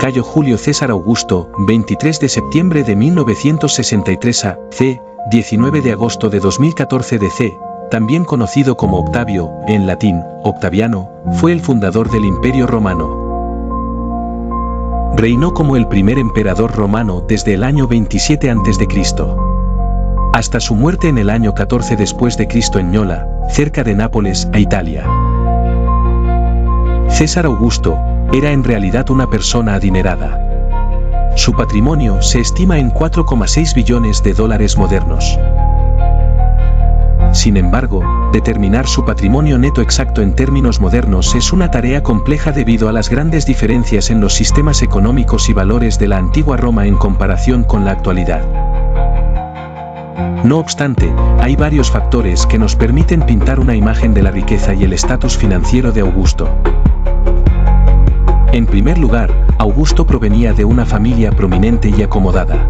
Cayo Julio César Augusto, 23 de septiembre de 1963 a c. 19 de agosto de 2014 DC, también conocido como Octavio, en latín, Octaviano, fue el fundador del Imperio Romano. Reinó como el primer emperador romano desde el año 27 a.C. hasta su muerte en el año 14 después de Cristo en Nola, cerca de Nápoles, Italia. César Augusto era en realidad una persona adinerada. Su patrimonio se estima en 4,6 billones de dólares modernos. Sin embargo, determinar su patrimonio neto exacto en términos modernos es una tarea compleja debido a las grandes diferencias en los sistemas económicos y valores de la antigua Roma en comparación con la actualidad. No obstante, hay varios factores que nos permiten pintar una imagen de la riqueza y el estatus financiero de Augusto. En primer lugar, Augusto provenía de una familia prominente y acomodada.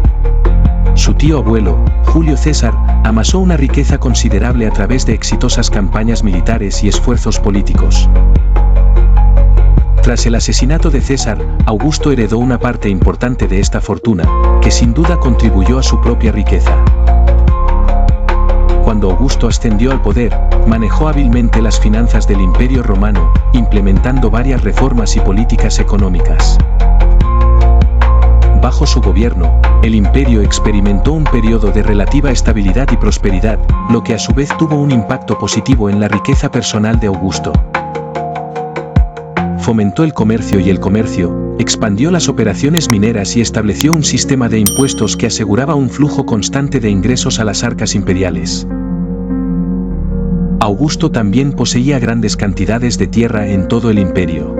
Su tío abuelo, Julio César, amasó una riqueza considerable a través de exitosas campañas militares y esfuerzos políticos. Tras el asesinato de César, Augusto heredó una parte importante de esta fortuna, que sin duda contribuyó a su propia riqueza. Cuando Augusto ascendió al poder, manejó hábilmente las finanzas del Imperio Romano, implementando varias reformas y políticas económicas. Bajo su gobierno, el imperio experimentó un periodo de relativa estabilidad y prosperidad, lo que a su vez tuvo un impacto positivo en la riqueza personal de Augusto. Fomentó el comercio y el comercio, expandió las operaciones mineras y estableció un sistema de impuestos que aseguraba un flujo constante de ingresos a las arcas imperiales. Augusto también poseía grandes cantidades de tierra en todo el imperio.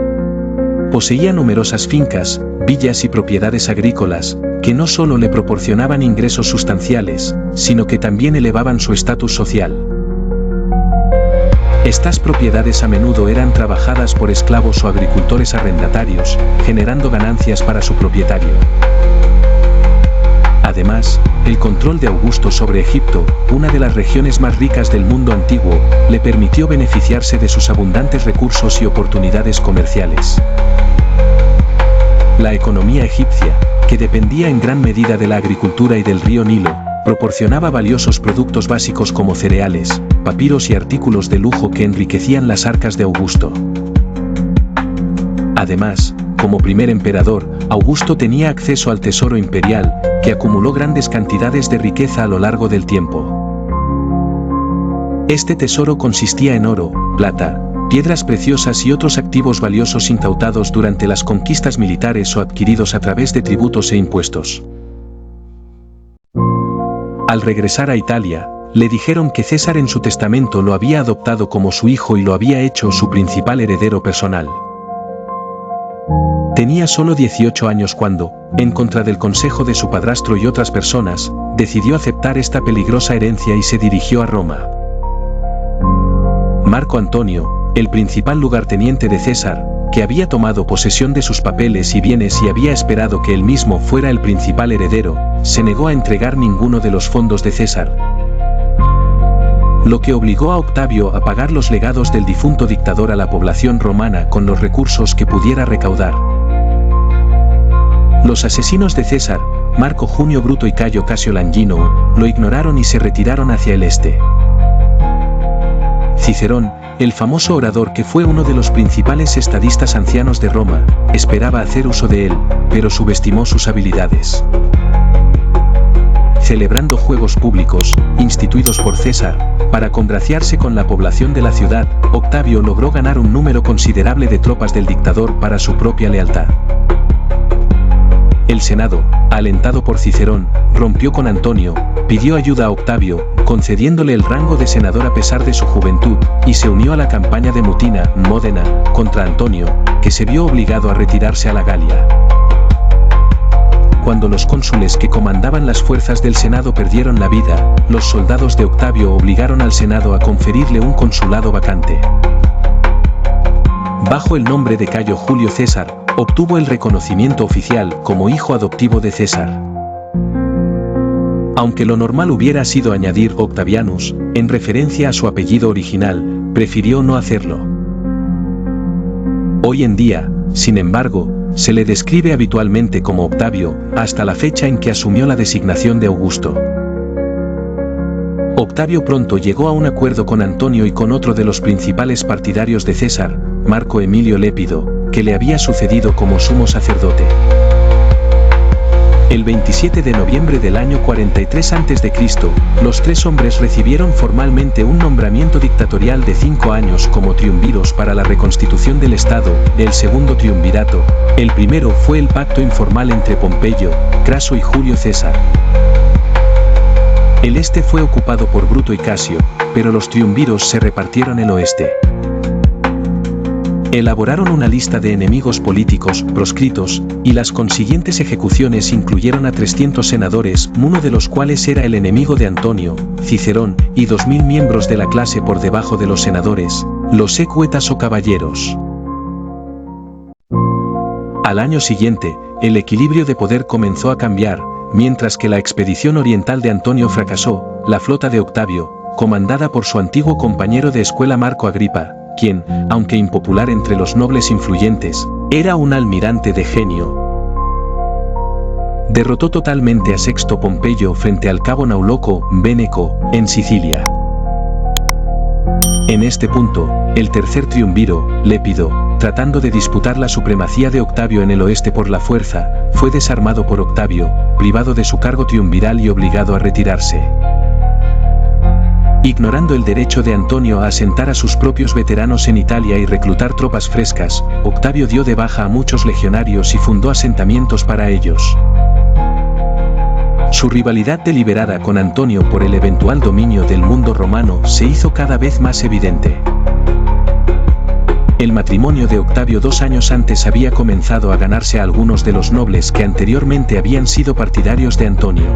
Poseía numerosas fincas, villas y propiedades agrícolas, que no solo le proporcionaban ingresos sustanciales, sino que también elevaban su estatus social. Estas propiedades a menudo eran trabajadas por esclavos o agricultores arrendatarios, generando ganancias para su propietario. Además, el control de Augusto sobre Egipto, una de las regiones más ricas del mundo antiguo, le permitió beneficiarse de sus abundantes recursos y oportunidades comerciales. La economía egipcia, que dependía en gran medida de la agricultura y del río Nilo, proporcionaba valiosos productos básicos como cereales, papiros y artículos de lujo que enriquecían las arcas de Augusto. Además, como primer emperador, Augusto tenía acceso al tesoro imperial, que acumuló grandes cantidades de riqueza a lo largo del tiempo. Este tesoro consistía en oro, plata, piedras preciosas y otros activos valiosos incautados durante las conquistas militares o adquiridos a través de tributos e impuestos. Al regresar a Italia, le dijeron que César en su testamento lo había adoptado como su hijo y lo había hecho su principal heredero personal. Tenía solo 18 años cuando, en contra del consejo de su padrastro y otras personas, decidió aceptar esta peligrosa herencia y se dirigió a Roma. Marco Antonio, el principal lugarteniente de César, que había tomado posesión de sus papeles y bienes y había esperado que él mismo fuera el principal heredero, se negó a entregar ninguno de los fondos de César, lo que obligó a Octavio a pagar los legados del difunto dictador a la población romana con los recursos que pudiera recaudar. Los asesinos de César, Marco Junio Bruto y Cayo Casio Langino, lo ignoraron y se retiraron hacia el este. Cicerón, el famoso orador que fue uno de los principales estadistas ancianos de Roma, esperaba hacer uso de él, pero subestimó sus habilidades. Celebrando juegos públicos, instituidos por César, para congraciarse con la población de la ciudad, Octavio logró ganar un número considerable de tropas del dictador para su propia lealtad. El Senado, alentado por Cicerón, rompió con Antonio, pidió ayuda a Octavio, concediéndole el rango de senador a pesar de su juventud, y se unió a la campaña de Mutina, Módena, contra Antonio, que se vio obligado a retirarse a la Galia. Cuando los cónsules que comandaban las fuerzas del Senado perdieron la vida, los soldados de Octavio obligaron al Senado a conferirle un consulado vacante. Bajo el nombre de Cayo Julio César, obtuvo el reconocimiento oficial como hijo adoptivo de César. Aunque lo normal hubiera sido añadir Octavianus, en referencia a su apellido original, prefirió no hacerlo. Hoy en día, sin embargo, se le describe habitualmente como Octavio, hasta la fecha en que asumió la designación de Augusto. Octavio pronto llegó a un acuerdo con Antonio y con otro de los principales partidarios de César, Marco Emilio Lépido, que le había sucedido como sumo sacerdote. El 27 de noviembre del año 43 a.C., los tres hombres recibieron formalmente un nombramiento dictatorial de 5 años como triunviros para la reconstitución del Estado, el segundo triunvirato. El primero fue el pacto informal entre Pompeyo, Craso y Julio César. El este fue ocupado por Bruto y Casio, pero los triunviros se repartieron el oeste. Elaboraron una lista de enemigos políticos, proscritos, y las consiguientes ejecuciones incluyeron a 300 senadores, uno de los cuales era el enemigo de Antonio, Cicerón, y 2000 miembros de la clase por debajo de los senadores, los equitas o caballeros. Al año siguiente, el equilibrio de poder comenzó a cambiar. Mientras que la expedición oriental de Antonio fracasó, la flota de Octavio, comandada por su antiguo compañero de escuela Marco Agripa, quien, aunque impopular entre los nobles influyentes, era un almirante de genio, derrotó totalmente a Sexto Pompeyo frente al cabo Nauloco, Béneco, en Sicilia. En este punto, el tercer triunviro, Lépido, tratando de disputar la supremacía de Octavio en el oeste por la fuerza, fue desarmado por Octavio, privado de su cargo triunviral y obligado a retirarse. Ignorando el derecho de Antonio a asentar a sus propios veteranos en Italia y reclutar tropas frescas, Octavio dio de baja a muchos legionarios y fundó asentamientos para ellos. Su rivalidad deliberada con Antonio por el eventual dominio del mundo romano se hizo cada vez más evidente. El matrimonio de Octavio 2 años antes había comenzado a ganarse a algunos de los nobles que anteriormente habían sido partidarios de Antonio.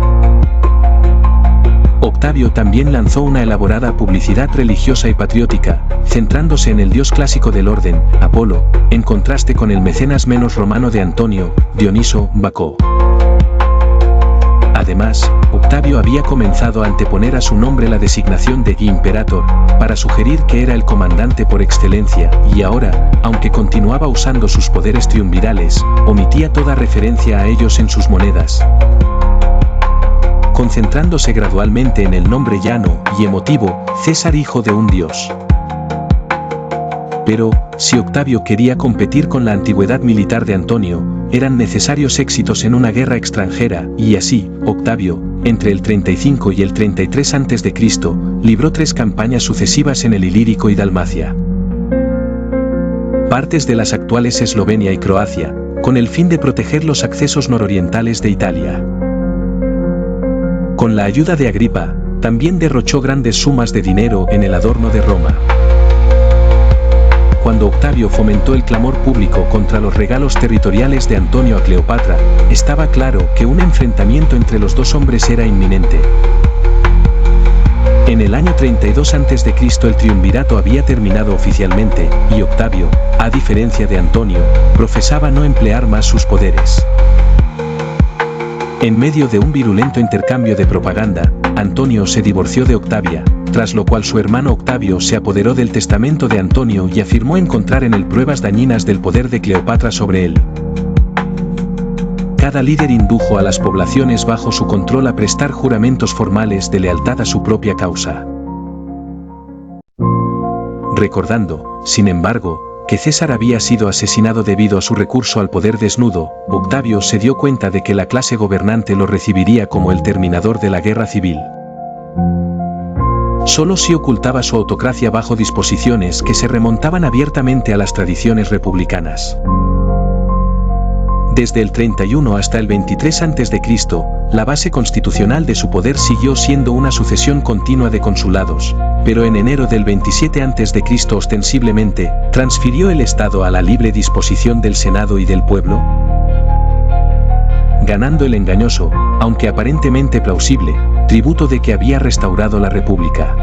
Octavio también lanzó una elaborada publicidad religiosa y patriótica, centrándose en el dios clásico del orden, Apolo, en contraste con el mecenas menos romano de Antonio, Dioniso, Baco. Además, Octavio había comenzado a anteponer a su nombre la designación de Imperator, para sugerir que era el comandante por excelencia, y ahora, aunque continuaba usando sus poderes triunvirales, omitía toda referencia a ellos en sus monedas, concentrándose gradualmente en el nombre llano y emotivo, César hijo de un dios. Pero, si Octavio quería competir con la antigüedad militar de Antonio, eran necesarios éxitos en una guerra extranjera, y así, Octavio, entre el 35 y el 33 a.C., libró 3 campañas sucesivas en el Ilírico y Dalmacia, partes de las actuales Eslovenia y Croacia, con el fin de proteger los accesos nororientales de Italia. Con la ayuda de Agripa, también derrochó grandes sumas de dinero en el adorno de Roma. Cuando Octavio fomentó el clamor público contra los regalos territoriales de Antonio a Cleopatra, estaba claro que un enfrentamiento entre los dos hombres era inminente. En el año 32 a.C. el triunvirato había terminado oficialmente, y Octavio, a diferencia de Antonio, profesaba no emplear más sus poderes. En medio de un virulento intercambio de propaganda, Antonio se divorció de Octavia, tras lo cual su hermano Octavio se apoderó del testamento de Antonio y afirmó encontrar en él pruebas dañinas del poder de Cleopatra sobre él. Cada líder indujo a las poblaciones bajo su control a prestar juramentos formales de lealtad a su propia causa. Recordando, sin embargo, que César había sido asesinado debido a su recurso al poder desnudo, Octavio se dio cuenta de que la clase gobernante lo recibiría como el terminador de la guerra civil. Solo si ocultaba su autocracia bajo disposiciones que se remontaban abiertamente a las tradiciones republicanas. Desde el 31 hasta el 23 a.C., la base constitucional de su poder siguió siendo una sucesión continua de consulados, pero en enero del 27 a.C. ostensiblemente, transfirió el Estado a la libre disposición del Senado y del pueblo, ganando el engañoso, aunque aparentemente plausible, tributo de que había restaurado la República.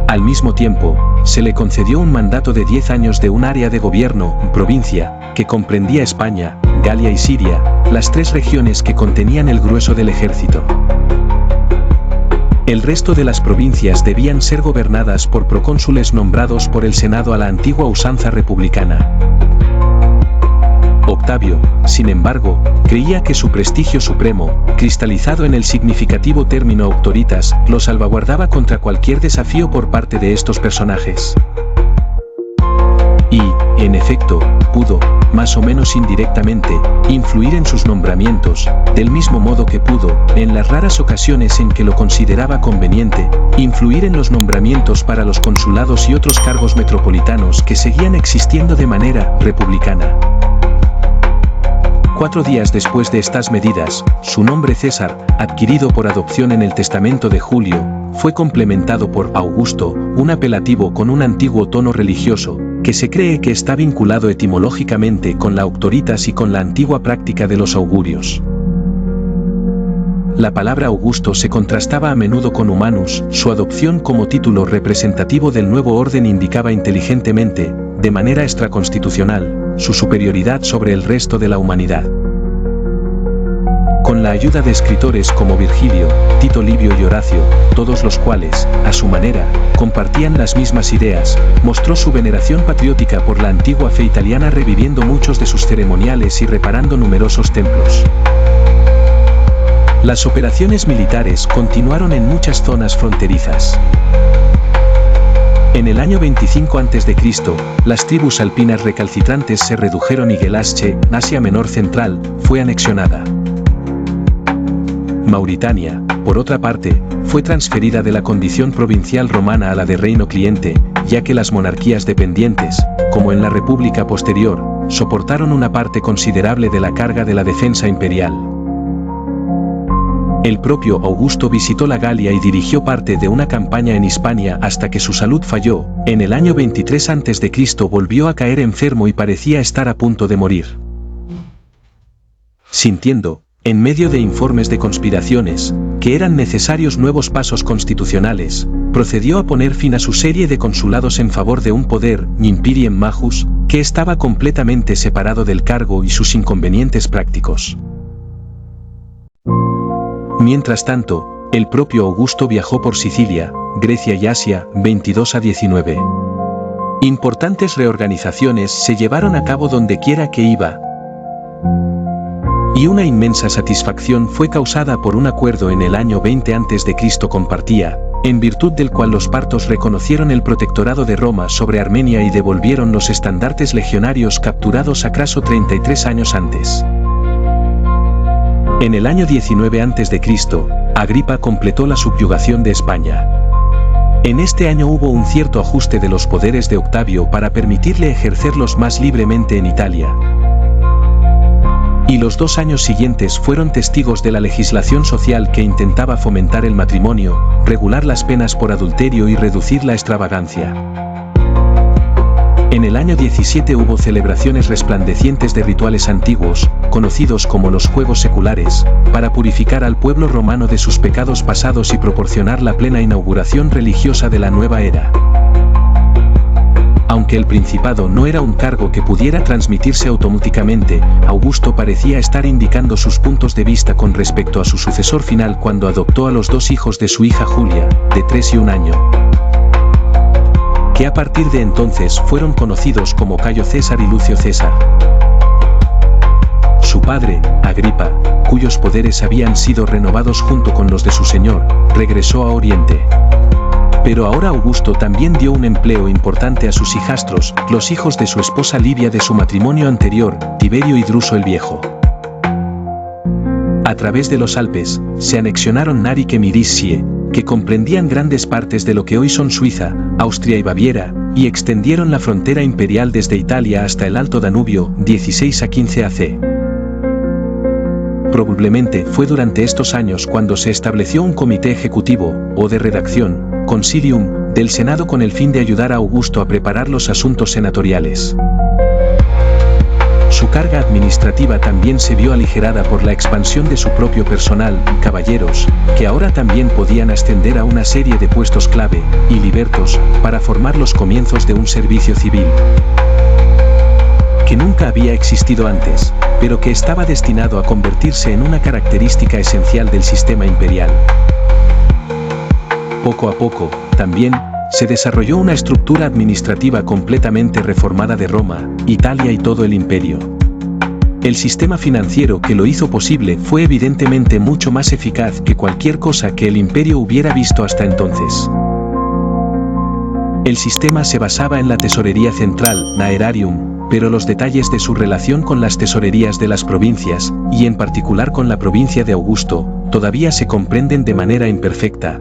Al mismo tiempo, se le concedió un mandato de 10 años de un área de gobierno, provincia, que comprendía España, Galia y Siria, las 3 regiones que contenían el grueso del ejército. El resto de las provincias debían ser gobernadas por procónsules nombrados por el Senado a la antigua usanza republicana. Octavio, sin embargo, creía que su prestigio supremo, cristalizado en el significativo término auctoritas, lo salvaguardaba contra cualquier desafío por parte de estos personajes. Y, en efecto, pudo, más o menos indirectamente, influir en sus nombramientos, del mismo modo que pudo, en las raras ocasiones en que lo consideraba conveniente, influir en los nombramientos para los consulados y otros cargos metropolitanos que seguían existiendo de manera republicana. 4 días después de estas medidas, su nombre César, adquirido por adopción en el testamento de Julio, fue complementado por Augusto, un apelativo con un antiguo tono religioso, que se cree que está vinculado etimológicamente con la auctoritas y con la antigua práctica de los augurios. La palabra Augusto se contrastaba a menudo con Humanus, su adopción como título representativo del nuevo orden indicaba inteligentemente, de manera extraconstitucional, su superioridad sobre el resto de la humanidad. Con la ayuda de escritores como Virgilio, Tito Livio y Horacio, todos los cuales, a su manera, compartían las mismas ideas, mostró su veneración patriótica por la antigua fe italiana reviviendo muchos de sus ceremoniales y reparando numerosos templos. Las operaciones militares continuaron en muchas zonas fronterizas. En el año 25 a.C., las tribus alpinas recalcitrantes se redujeron y Gelasche, Asia Menor Central, fue anexionada. Mauritania, por otra parte, fue transferida de la condición provincial romana a la de reino cliente, ya que las monarquías dependientes, como en la República posterior, soportaron una parte considerable de la carga de la defensa imperial. El propio Augusto visitó la Galia y dirigió parte de una campaña en Hispania hasta que su salud falló. En el año 23 a.C. volvió a caer enfermo y parecía estar a punto de morir. Sintiendo, en medio de informes de conspiraciones, que eran necesarios nuevos pasos constitucionales, procedió a poner fin a su serie de consulados en favor de un poder, Imperium Majus, que estaba completamente separado del cargo y sus inconvenientes prácticos. Mientras tanto, el propio Augusto viajó por Sicilia, Grecia y Asia, 22 a 19. Importantes reorganizaciones se llevaron a cabo donde quiera que iba. Y una inmensa satisfacción fue causada por un acuerdo en el año 20 a.C. con Partía, en virtud del cual los partos reconocieron el protectorado de Roma sobre Armenia y devolvieron los estandartes legionarios capturados a Craso 33 años antes. En el año 19 a.C., Agripa completó la subyugación de España. En este año hubo un cierto ajuste de los poderes de Octavio para permitirle ejercerlos más libremente en Italia. Y los 2 años siguientes fueron testigos de la legislación social que intentaba fomentar el matrimonio, regular las penas por adulterio y reducir la extravagancia. En el año 17 hubo celebraciones resplandecientes de rituales antiguos, conocidos como los Juegos Seculares, para purificar al pueblo romano de sus pecados pasados y proporcionar la plena inauguración religiosa de la nueva era. Aunque el principado no era un cargo que pudiera transmitirse automáticamente, Augusto parecía estar indicando sus puntos de vista con respecto a su sucesor final cuando adoptó a los 2 hijos de su hija Julia, de 3 y 1 año. Que a partir de entonces fueron conocidos como Cayo César y Lucio César. Su padre, Agripa, cuyos poderes habían sido renovados junto con los de su señor, regresó a Oriente. Pero ahora Augusto también dio un empleo importante a sus hijastros, los hijos de su esposa Livia de su matrimonio anterior, Tiberio y Druso el Viejo. A través de los Alpes, se anexionaron Naric y Miricie, que comprendían grandes partes de lo que hoy son Suiza, Austria y Baviera, y extendieron la frontera imperial desde Italia hasta el Alto Danubio, 16 a 15 AC. Probablemente fue durante estos años cuando se estableció un comité ejecutivo, o de redacción, Consilium, del Senado con el fin de ayudar a Augusto a preparar los asuntos senatoriales. Su carga administrativa también se vio aligerada por la expansión de su propio personal, caballeros, que ahora también podían ascender a una serie de puestos clave, y libertos, para formar los comienzos de un servicio civil que nunca había existido antes, pero que estaba destinado a convertirse en una característica esencial del sistema imperial. Poco a poco, también, se desarrolló una estructura administrativa completamente reformada de Roma, Italia y todo el imperio. El sistema financiero que lo hizo posible fue evidentemente mucho más eficaz que cualquier cosa que el imperio hubiera visto hasta entonces. El sistema se basaba en la tesorería central, Naerarium, pero los detalles de su relación con las tesorerías de las provincias, y en particular con la provincia de Augusto, todavía se comprenden de manera imperfecta.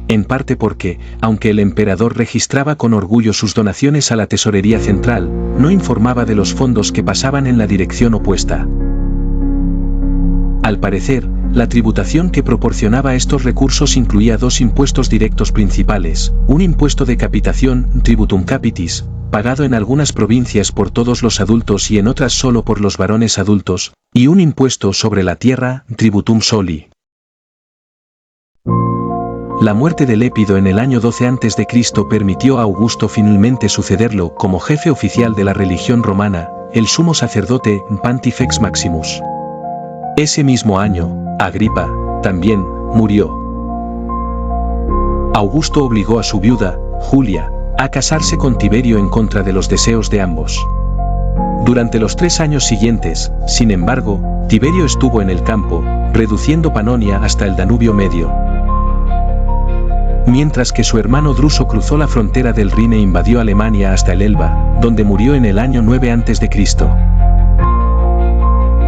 En parte porque, aunque el emperador registraba con orgullo sus donaciones a la tesorería central, no informaba de los fondos que pasaban en la dirección opuesta. Al parecer, la tributación que proporcionaba estos recursos incluía dos impuestos directos principales, un impuesto de capitación, tributum capitis, pagado en algunas provincias por todos los adultos y en otras solo por los varones adultos, y un impuesto sobre la tierra, tributum soli. La muerte de Lépido en el año 12 a.C. permitió a Augusto finalmente sucederlo como jefe oficial de la religión romana, el sumo sacerdote Pontifex Maximus. Ese mismo año, Agripa, también, murió. Augusto obligó a su viuda, Julia, a casarse con Tiberio en contra de los deseos de ambos. Durante los 3 años siguientes, sin embargo, Tiberio estuvo en el campo, reduciendo Panonia hasta el Danubio medio. Mientras que su hermano Druso cruzó la frontera del Rin e invadió Alemania hasta el Elba, donde murió en el año 9 a.C.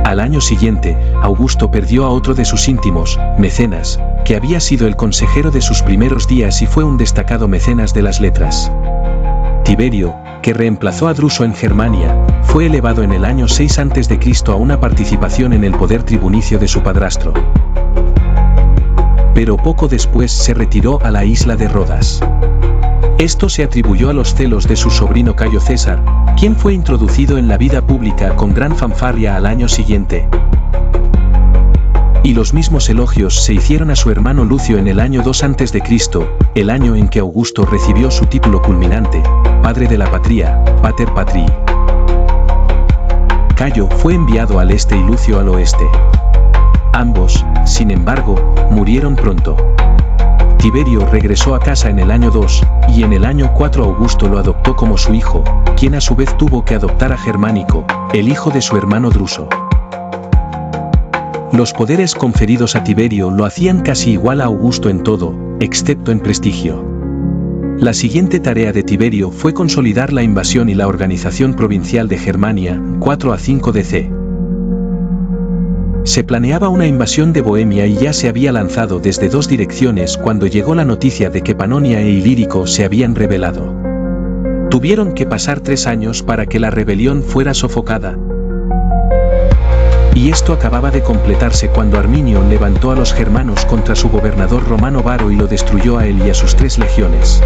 Al año siguiente, Augusto perdió a otro de sus íntimos, Mecenas, que había sido el consejero de sus primeros días y fue un destacado mecenas de las letras. Tiberio, que reemplazó a Druso en Germania, fue elevado en el año 6 a.C. a una participación en el poder tribunicio de su padrastro. Pero poco después se retiró a la isla de Rodas. Esto se atribuyó a los celos de su sobrino Cayo César, quien fue introducido en la vida pública con gran fanfarria al año siguiente. Y los mismos elogios se hicieron a su hermano Lucio en el año 2 a.C., el año en que Augusto recibió su título culminante, padre de la patria, Pater Patrii. Cayo fue enviado al este y Lucio al oeste. Ambos, sin embargo, murieron pronto. Tiberio regresó a casa en el año 2, y en el año 4 Augusto lo adoptó como su hijo, quien a su vez tuvo que adoptar a Germánico, el hijo de su hermano Druso. Los poderes conferidos a Tiberio lo hacían casi igual a Augusto en todo, excepto en prestigio. La siguiente tarea de Tiberio fue consolidar la invasión y la organización provincial de Germania, 4 a 5 DC. Se planeaba una invasión de Bohemia y ya se había lanzado desde 2 direcciones cuando llegó la noticia de que Panonia e Ilírico se habían rebelado. Tuvieron que pasar 3 años para que la rebelión fuera sofocada. Y esto acababa de completarse cuando Arminio levantó a los germanos contra su gobernador romano Varo y lo destruyó a él y a sus 3 legiones.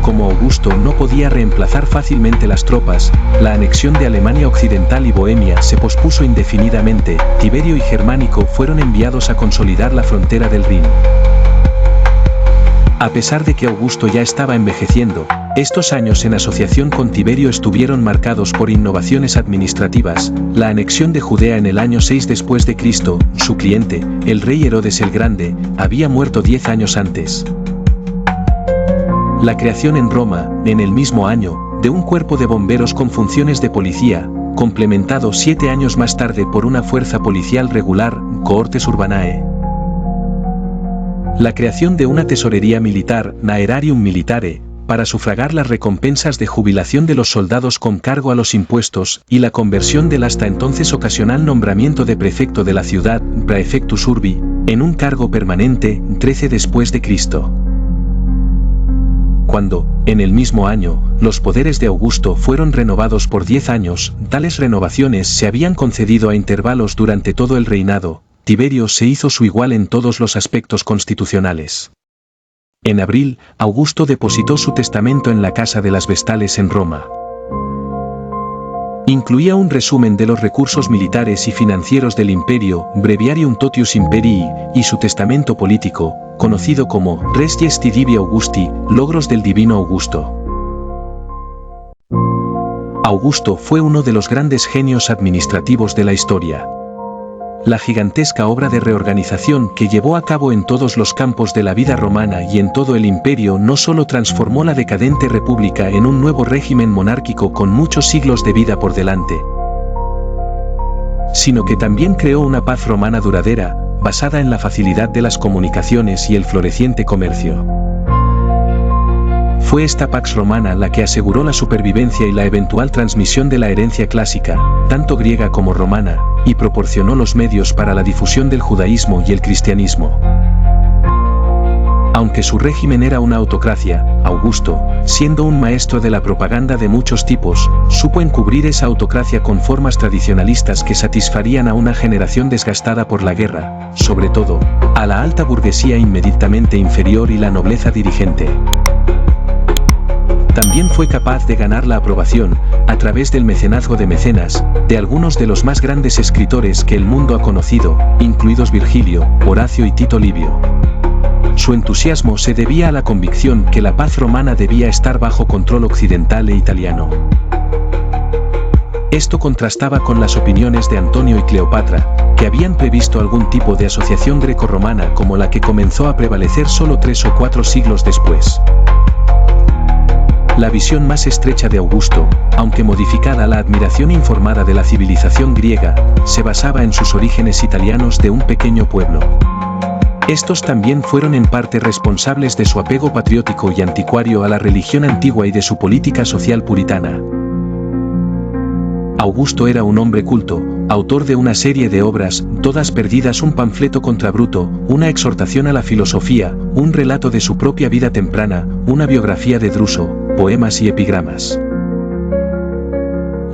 Como Augusto no podía reemplazar fácilmente las tropas, la anexión de Alemania Occidental y Bohemia se pospuso indefinidamente. Tiberio y Germánico fueron enviados a consolidar la frontera del Rin. A pesar de que Augusto ya estaba envejeciendo, estos años en asociación con Tiberio estuvieron marcados por innovaciones administrativas. La anexión de Judea en el año 6 después de Cristo, su cliente, el rey Herodes el Grande, había muerto 10 años antes. La creación en Roma, en el mismo año, de un cuerpo de bomberos con funciones de policía, complementado 7 años más tarde por una fuerza policial regular, Cohortes Urbanae. La creación de una tesorería militar, Naerarium Militare, para sufragar las recompensas de jubilación de los soldados con cargo a los impuestos, y la conversión del hasta entonces ocasional nombramiento de prefecto de la ciudad, Praefectus Urbi, en un cargo permanente, 13 después de Cristo. Cuando, en el mismo año, los poderes de Augusto fueron renovados por 10 años, tales renovaciones se habían concedido a intervalos durante todo el reinado. Tiberio se hizo su igual en todos los aspectos constitucionales. En abril, Augusto depositó su testamento en la Casa de las Vestales en Roma. Incluía un resumen de los recursos militares y financieros del imperio, Breviarium Totius Imperii, y su testamento político, conocido como Res Gesti Divi Augusti, Logros del Divino Augusto. Augusto fue uno de los grandes genios administrativos de la historia. La gigantesca obra de reorganización que llevó a cabo en todos los campos de la vida romana y en todo el imperio no solo transformó la decadente república en un nuevo régimen monárquico con muchos siglos de vida por delante, sino que también creó una paz romana duradera, basada en la facilidad de las comunicaciones y el floreciente comercio. Fue esta Pax Romana la que aseguró la supervivencia y la eventual transmisión de la herencia clásica, tanto griega como romana, y proporcionó los medios para la difusión del judaísmo y el cristianismo. Aunque su régimen era una autocracia, Augusto, siendo un maestro de la propaganda de muchos tipos, supo encubrir esa autocracia con formas tradicionalistas que satisfarían a una generación desgastada por la guerra, sobre todo, a la alta burguesía inmediatamente inferior y la nobleza dirigente. También fue capaz de ganar la aprobación, a través del mecenazgo de mecenas, de algunos de los más grandes escritores que el mundo ha conocido, incluidos Virgilio, Horacio y Tito Livio. Su entusiasmo se debía a la convicción que la paz romana debía estar bajo control occidental e italiano. Esto contrastaba con las opiniones de Antonio y Cleopatra, que habían previsto algún tipo de asociación greco-romana como la que comenzó a prevalecer solo 3 o 4 siglos después. La visión más estrecha de Augusto, aunque modificada a la admiración informada de la civilización griega, se basaba en sus orígenes italianos de un pequeño pueblo. Estos también fueron en parte responsables de su apego patriótico y anticuario a la religión antigua y de su política social puritana. Augusto era un hombre culto, autor de una serie de obras, todas perdidas: un panfleto contra Bruto, una exhortación a la filosofía, un relato de su propia vida temprana, una biografía de Druso, poemas y epigramas.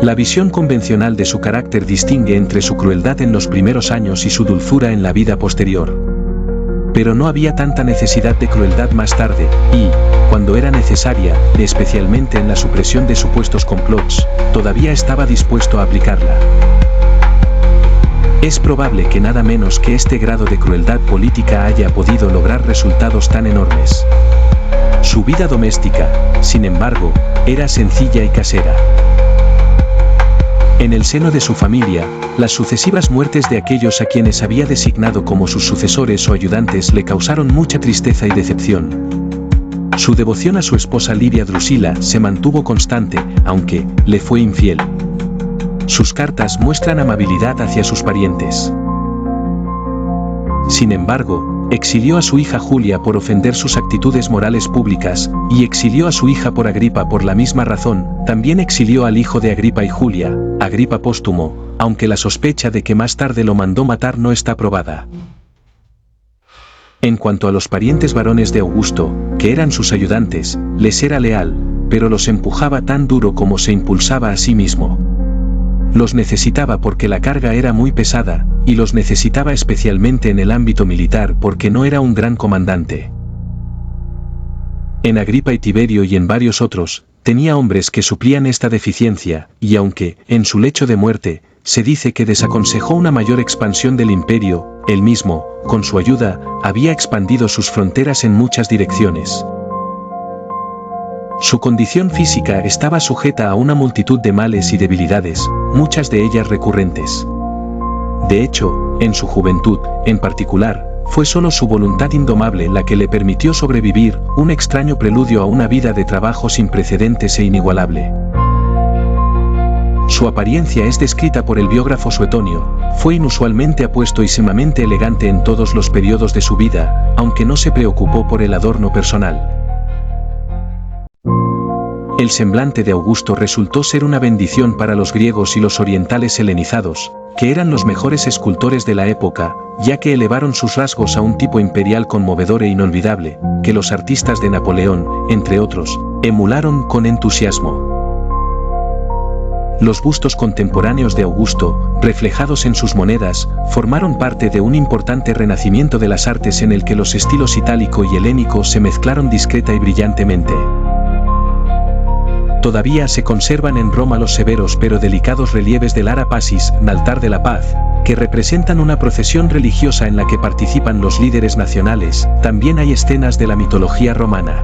La visión convencional de su carácter distingue entre su crueldad en los primeros años y su dulzura en la vida posterior. Pero no había tanta necesidad de crueldad más tarde, y, cuando era necesaria, especialmente en la supresión de supuestos complots, todavía estaba dispuesto a aplicarla. Es probable que nada menos que este grado de crueldad política haya podido lograr resultados tan enormes. Su vida doméstica, sin embargo, era sencilla y casera. En el seno de su familia, las sucesivas muertes de aquellos a quienes había designado como sus sucesores o ayudantes le causaron mucha tristeza y decepción. Su devoción a su esposa Livia Drusila se mantuvo constante, aunque le fue infiel. Sus cartas muestran amabilidad hacia sus parientes. Sin embargo, exilió a su hija Julia por ofender sus actitudes morales públicas, y exilió a su hija por Agripa por la misma razón. También exilió al hijo de Agripa y Julia, Agripa póstumo, aunque la sospecha de que más tarde lo mandó matar no está probada. En cuanto a los parientes varones de Augusto, que eran sus ayudantes, les era leal, pero los empujaba tan duro como se impulsaba a sí mismo. Los necesitaba porque la carga era muy pesada, y los necesitaba especialmente en el ámbito militar porque no era un gran comandante. En Agripa y Tiberio y en varios otros, tenía hombres que suplían esta deficiencia, y aunque, en su lecho de muerte, se dice que desaconsejó una mayor expansión del imperio, él mismo, con su ayuda, había expandido sus fronteras en muchas direcciones. Su condición física estaba sujeta a una multitud de males y debilidades, muchas de ellas recurrentes. De hecho, en su juventud, en particular, fue solo su voluntad indomable la que le permitió sobrevivir, un extraño preludio a una vida de trabajo sin precedentes e inigualable. Su apariencia es descrita por el biógrafo Suetonio: fue inusualmente apuesto y sumamente elegante en todos los periodos de su vida, aunque no se preocupó por el adorno personal. El semblante de Augusto resultó ser una bendición para los griegos y los orientales helenizados, que eran los mejores escultores de la época, ya que elevaron sus rasgos a un tipo imperial conmovedor e inolvidable, que los artistas de Napoleón, entre otros, emularon con entusiasmo. Los bustos contemporáneos de Augusto, reflejados en sus monedas, formaron parte de un importante renacimiento de las artes en el que los estilos itálico y helénico se mezclaron discreta y brillantemente. Todavía se conservan en Roma los severos pero delicados relieves del Ara Pacis, altar de la paz, que representan una procesión religiosa en la que participan los líderes nacionales. También hay escenas de la mitología romana.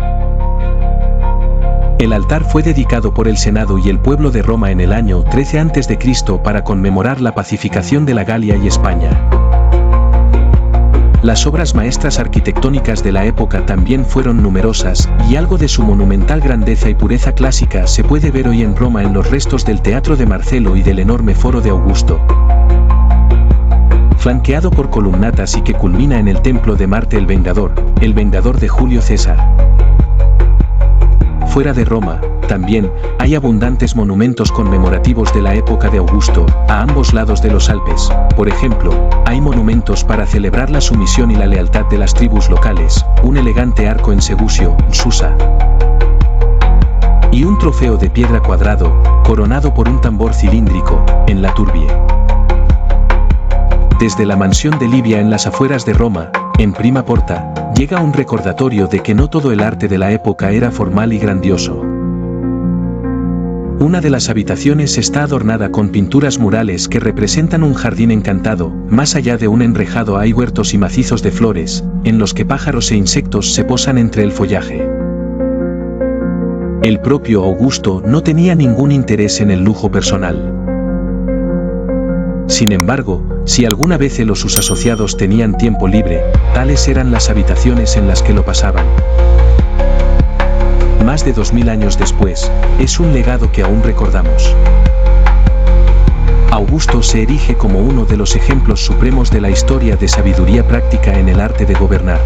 El altar fue dedicado por el Senado y el pueblo de Roma en el año 13 a.C. para conmemorar la pacificación de la Galia y España. Las obras maestras arquitectónicas de la época también fueron numerosas, y algo de su monumental grandeza y pureza clásica se puede ver hoy en Roma en los restos del Teatro de Marcelo y del enorme Foro de Augusto, flanqueado por columnatas y que culmina en el templo de Marte el Vengador de Julio César. Fuera de Roma, también, hay abundantes monumentos conmemorativos de la época de Augusto, a ambos lados de los Alpes. Por ejemplo, hay monumentos para celebrar la sumisión y la lealtad de las tribus locales, un elegante arco en Segusio, Susa, y un trofeo de piedra cuadrado, coronado por un tambor cilíndrico, en la Turbie. Desde la mansión de Livia en las afueras de Roma, en Prima Porta, llega un recordatorio de que no todo el arte de la época era formal y grandioso. Una de las habitaciones está adornada con pinturas murales que representan un jardín encantado. Más allá de un enrejado hay huertos y macizos de flores, en los que pájaros e insectos se posan entre el follaje. El propio Augusto no tenía ningún interés en el lujo personal. Sin embargo, si alguna vez él o sus asociados tenían tiempo libre, tales eran las habitaciones en las que lo pasaban. Más de 2000 años después, es un legado que aún recordamos. Augusto se erige como uno de los ejemplos supremos de la historia de sabiduría práctica en el arte de gobernar.